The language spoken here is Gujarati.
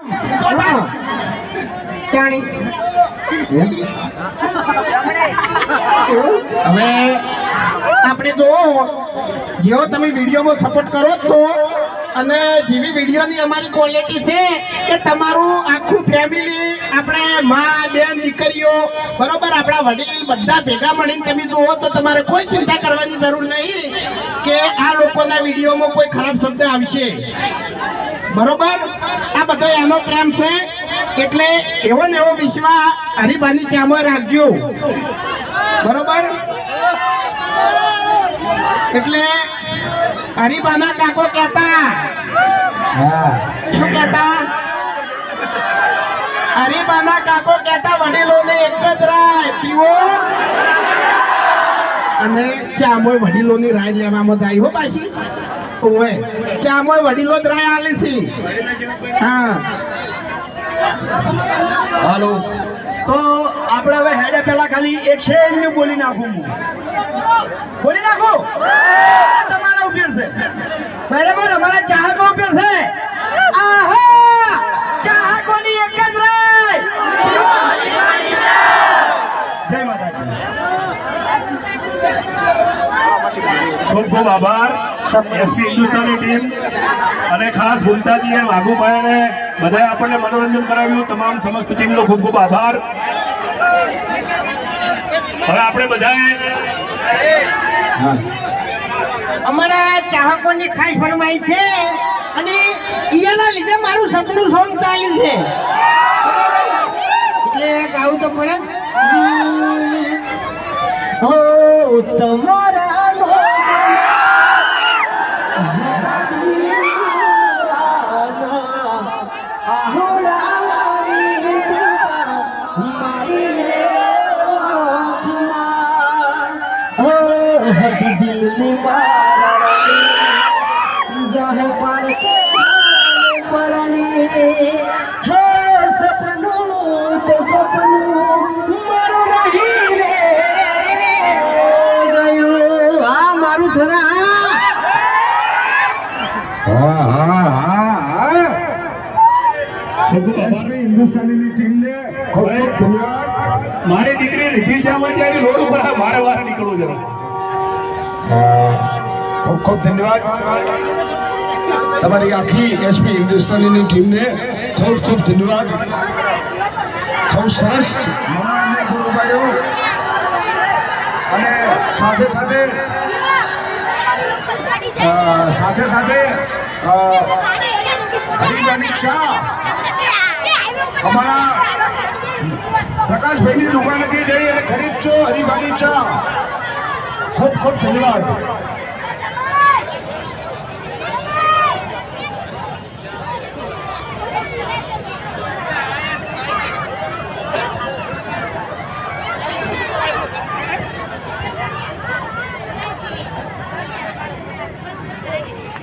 હવે આપણે જો જેવો તમે વિડીયોમાં સપોર્ટ કરો છો અને જેવી વિડીયોની અમારી ક્વોલિટી છે કે તમારું આખું ફેમિલી આપણે માં બેન દીકરીઓ બરોબર આપણા વડીલ બધા ભેગા મળીને તમે જુઓ તો તમારે કોઈ ચિંતા કરવાની જરૂર નહીં કે આ લોકોના વિડીયોમાં કોઈ ખરાબ શબ્દ આવશે બરોબર આ બધો એનો પ્રેમ છે એટલે એવો ને એવો વિશ્વાસ હરિભાની ચામાં રાખજો બરોબર એટલે હરિભાના કાકો કહેતા શું કહેતા હરિભાના કાકો કહેતા વડીલોને એક જ રાય પીવો અને ચામોય વડીલોની રાય લેવામાં જાય હો પાછી ઓવે ચામોય વડીલો જ રાય આલે છે હા હાલો તો આપણે હવે હેડે પહેલા ખાલી એક છે એમને બોલી નાખું બોલી નાખું તમારા ઉપર છે બરાબર અમારા ચાહકો ઉપર છે આહા ચાહકોની એક જ રાય જય માતાજી ખૂબ ખૂબ આભાર એસપી હિન્દુસ્તાની ટીમ અને ખાસ ભૂલતાજી અને વાઘુભાઈ અને બધાએ આપણને મનોરંજન કરાવ્યું તમામ સમસ્ત ટીમનો ખૂબ ખૂબ આભાર હવે આપણે બધાએ અમારા ચાહકોની ખાસ ફરમાઈશ છે અને ઈયાના લીધે મારું સપનું સોંગ ચાલ્યું છે એટલે ગાવું તો પડે હો તમારા दिल जाहे पार के परनी है सपनों तो सपनों मर रही रे गयो आ मारू थोड़ा હિન્દુસ્તાની ટીમ ને મારી દીકરી રીઢી જવા ત્યારે રોડ ઉપર મારે વારે નીકળવું જરા ખૂબ ખૂબ ધન્યવાદ તમારી આખી એસપી હિન્દુસ્તાનીની ટીમને ખૂબ ખૂબ ધન્યવાદ ખૂબ સરસ અને સાથે સાથે હરિભાની ચા અમારા પ્રકાશભાઈની દુકાનેથી જઈ અને ખરીદજો હરિભાની ચા ખૂબ ખૂબ ધન્યવાદ